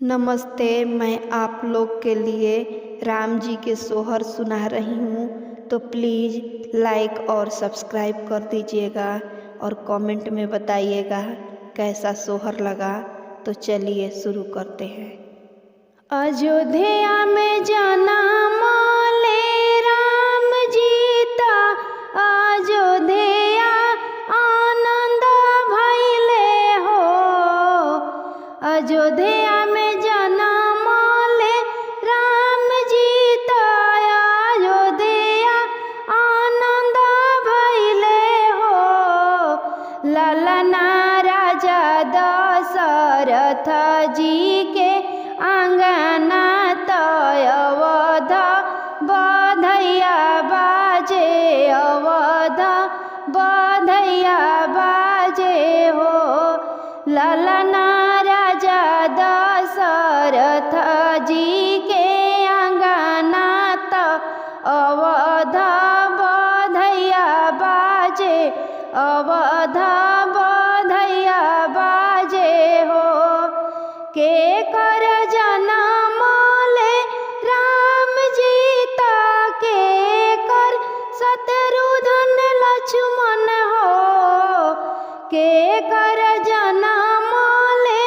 नमस्ते। मैं आप लोग के लिए राम जी के सोहर सुना रही हूँ, तो प्लीज़ लाइक और सब्सक्राइब कर दीजिएगा और कमेंट में बताइएगा कैसा सोहर लगा। तो चलिए शुरू करते हैं। अयोध्या में जन्म ले राम जीता, अयोध्या आनंद भइले हो। अयोध्या में जन्म ले राम जीता, अयोध्या आनंद भइले हो। ललना राजा दशरथ जी के अंगना तय अवध बधैया बाजे, अवध बधैया बाजे हो। ललना राजा दशरथ जी के अंगना त अवध बधैया बाजे, अवध बधैया बाजे हो। के कर जन्म ले राम जीता, के कर शत्रुघ्न लक्ष्मण हो। के कर जन्म ले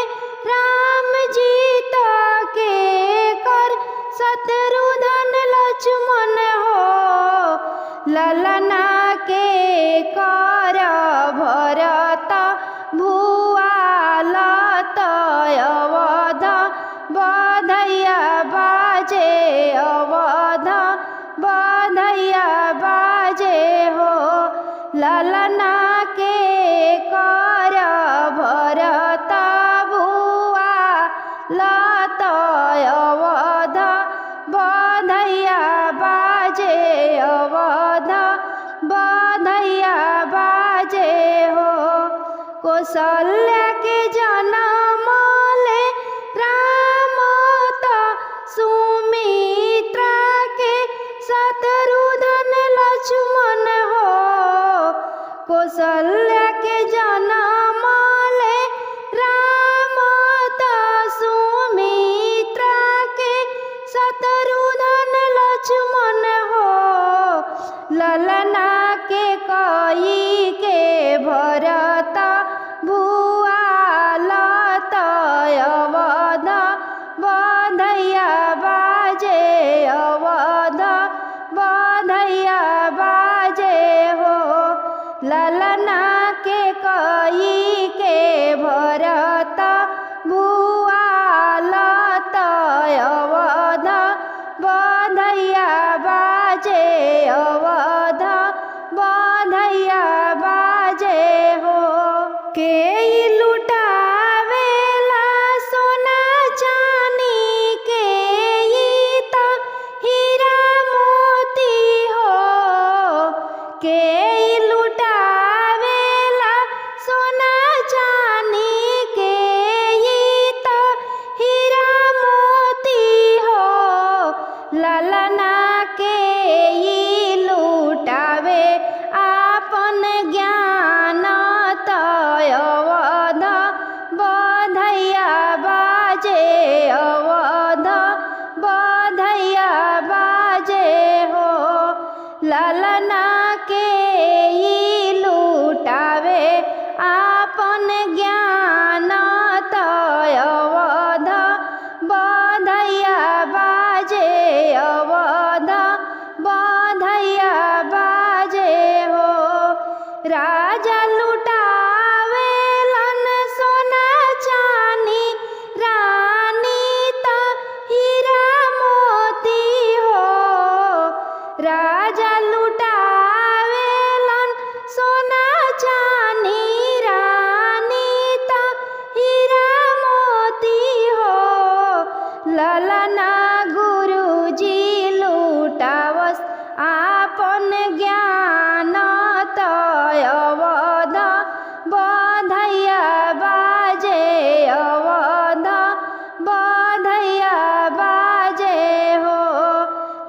राम जीता, के कर शत्रुघ्न लक्ष्मण हो। ललना के कर भरत भुआल तय अवध बधैया बाजे, अवध बधैया बाजे हो। ललना के कर भरत भुआल तय अवध बधैया बाजे, अवध बधैया बाजे हो। कौशल्या के जन्म ले राम त सुमित्रा के शत्रुघ्न लक्ष्मण हो। कौशल्या के जन्म ले राम त सुमित्रा के शत्रुघ्न लक्ष्मण हो। ललना के कई के भरत भुआल तय अवध बधैया बाजे, अवध बधैया बाजे हो। ललना के कई के भरत भुआल तय अवध बधैया बाजे, अवध बधैया बाजे हो। के लुटावेला सोना चानी, के त हीरा मोती हो। के लुटावेला सोना चानी, के त हीरा मोती हो। ललना के लुटावे आपन ज्ञान तय अवध बधैया बाजे, अवध बधैया बाजे हो। ललना के लुटावे आपन ज्ञान तय अवध बधैया बाजे, अवध बधैया बाजे हो। राजा लुटावेलन सोना चानी, रानी त हीरा मोती हो। राजा लुटावेलन सोना चानी, रानी त हीरा मोती हो। ललना गुरुजी लुटावस आपन ज्ञान तय अवध बधैया बाजे, अवध बधैया बाजे हो।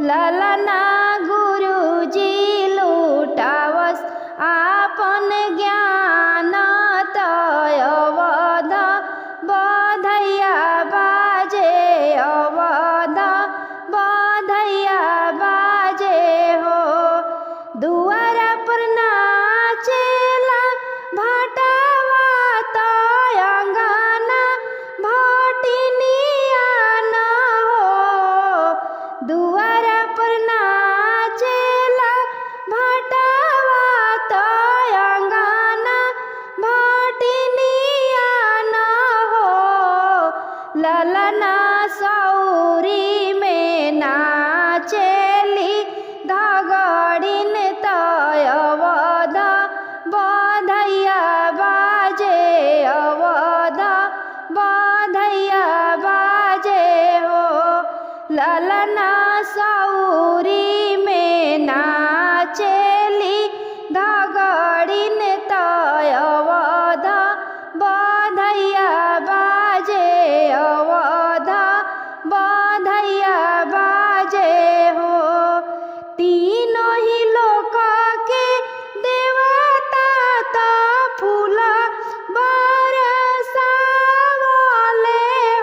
ललना गुरुजी लुटावस आपन ज्ञान तय अवध बधैया बाजे। ललना सौरी में नाचेली धगड़िन तय अवध बधैया बाजे अवध बधैया बाजे हो। ललना सौरी में नाचेली धगड़िन तय अवध बधैया बाजे अवध बधैया बाजे हो। तीनों ही लोक के देवता ता फूल बरसावले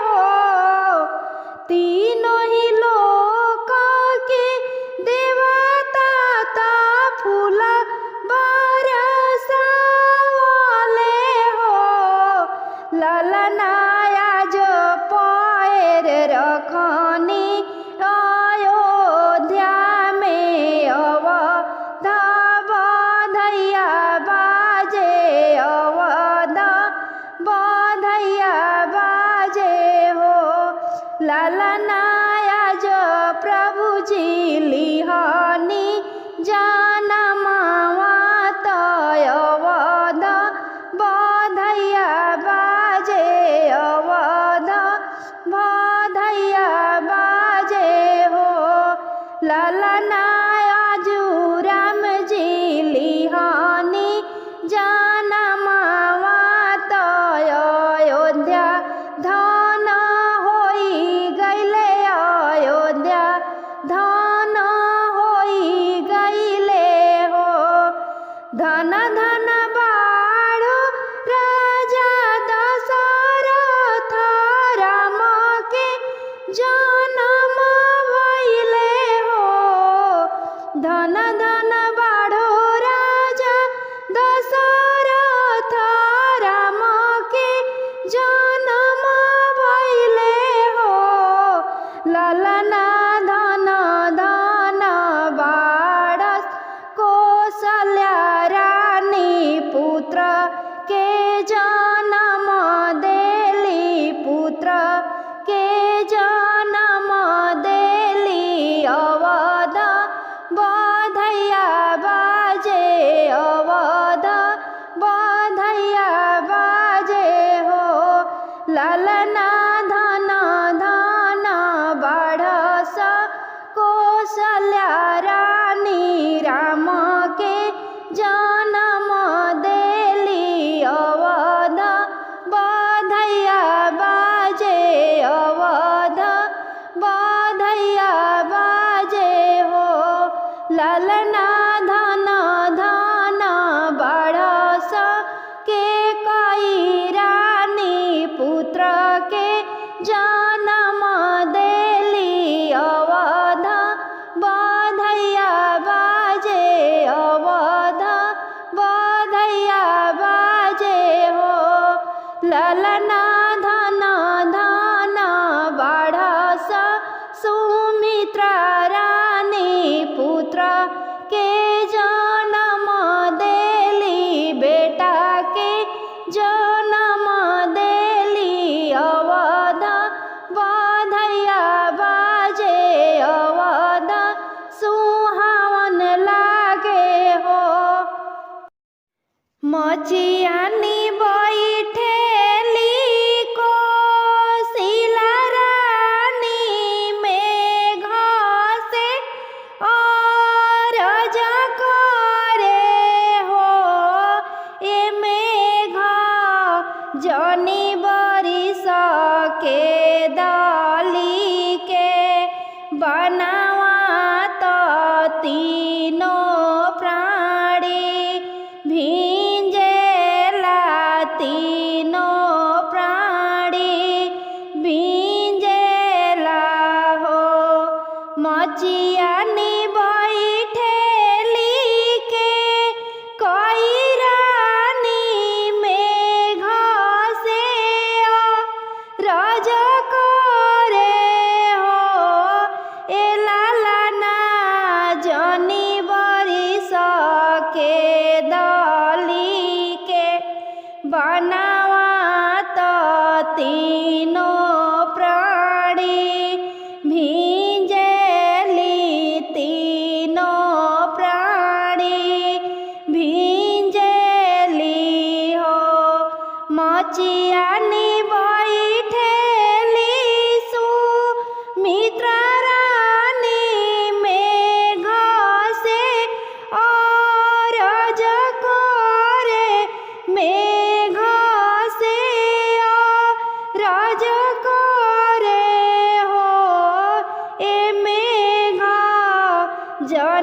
हो। तीनों ही लोक के देवता ता फूल बरसावले हो। ललनाया जो पैर रखनी अयोध्या में अवध बधैया बाजे अवध बधैया बाजे हो। ललनाया जो प्रभु जी लिहनी जनमवा तय अवध बधैया बाजे अवध बधैया बाजे हो। ललनाया जू राम जी लिहनी जनमवा तय अयोध्या धन होई गईले अयोध्या धन होई गईले हो। धन धन बाड़ो राजा दशरथ राम के जनम भइले हो। धन धन बाड़ो राजा दशरथ राम के जनम भइले हो। ललना धन धन बाड़स कौशल्या रानी पुत्र के जनम देली पुत्र के जनम देली अवध बधैया बाजे अवध बधैया बाजे हो। ललना धन धन बाढ़स कौशल्या रानी राम के जनम देली अवध बधैया बाजे अवध बधैया बाजे हो। ललना धन धन बाढ़स के कई रानी पुत्र के जनम देली अवध बधैया बाजे अवध बधैया बाजे हो। ललना धन धन बाढ़स सुमित्रा रानी पुत्र के जनम देली बेटा के जनम देली अवध बधैया बाजे अवध सुहावन लागे हो। मचियानी बैठेली कौशल्या रानी में घसे अरज करे हो। ए मेघ जनी बरिस के दली के बनावा तो तीनों प्राणी भींजेला तीनों प्राणी भींजेला हो। मचियानी बैठेली के कई रानी में घसे रज करे हो। ए लालना जनी बरिस के दली के बनावा तो तीनों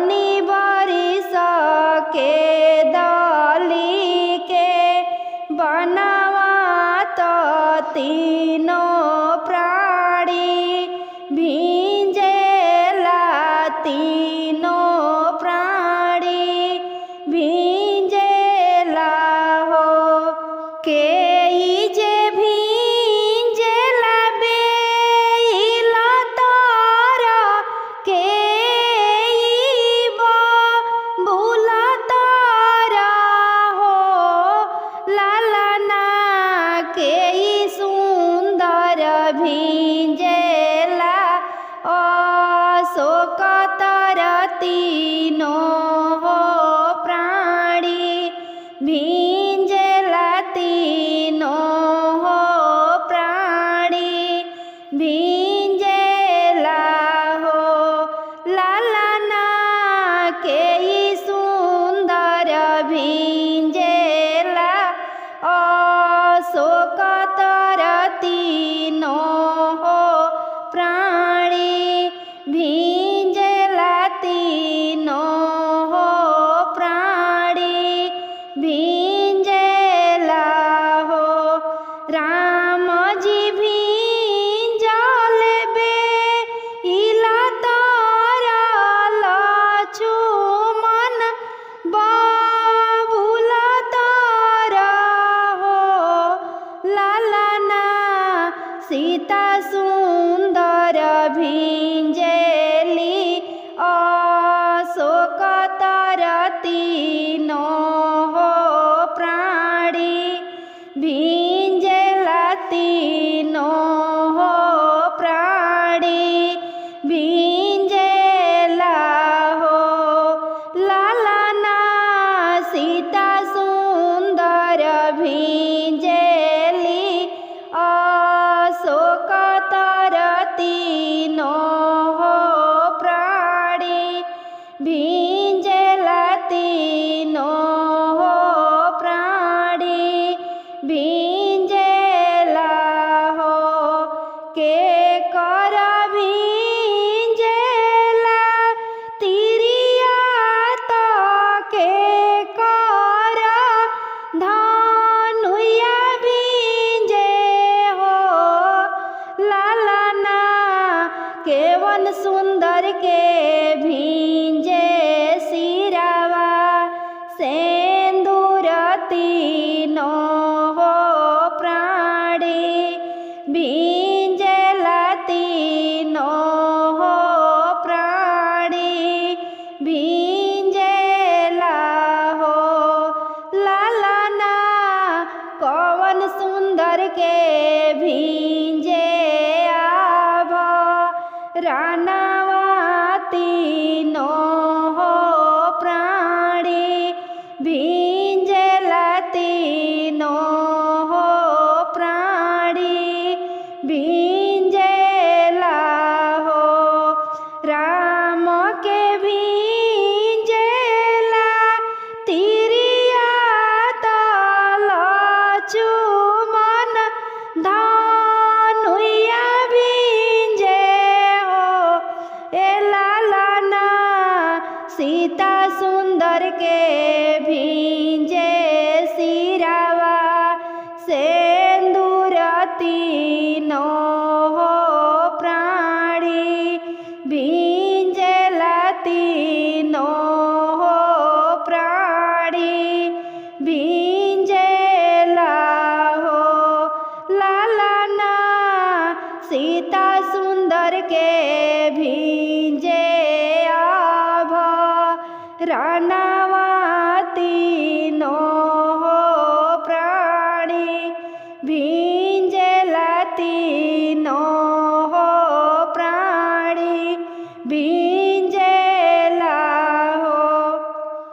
पानी बारिश के डाली के बनावत तीनों प्राणी भींजेला तीनों प्राणी भींजेला हो के जे भींजेला बेला तारा के बुला तारा हो लालना के सुंदर भींजेला अशोक तर तीनों हो प्राणी भींजेला तीनों हो प्राणी भींजेला हो लालना के सुंदर भींजेला अशोक तर तीनों हो प्राणी भींजेला तीनों हो प्राणी भींजेला हो राम जी भींजल बेला तारा लक्ष्मण बाबुला तारा हो लालना सीता सुंदर भींजेली अशोक तर तीनों हो प्राणी भींजेला तीनों हो प्राणी भींजेला हो लालना सीता सुंदर भींजेली अशोक तर तीनों हो प्राणी भींजेला तीनों हो प्राणी भींजेला हो के कर भींजेला तिरिया तो के कर धनुया भींजे हो लालना केवन सुंदर के भींजे सिरावा सेंदूर तीनों हो प्राणी भींजेला तीनों हो प्राणी भींजेला हो लालना कौन सुंदर के भींजे आभा रानावा तीनों हो प्राणी भींजेला तीनों हो प्राणी भींजेला हो राम के भींजेला तिरिया तो लक्ष्मण धनुया भींजे हो ए लालना सीता सुंदर के भींजे सिरावा सेंदूर तीनों हो प्राणी भींजेला तीनों हो प्राणी भींजेला हो लालना सीता सुंदर के भींजे आभा रानावा तीनों हो प्राणी भींजेला तीनों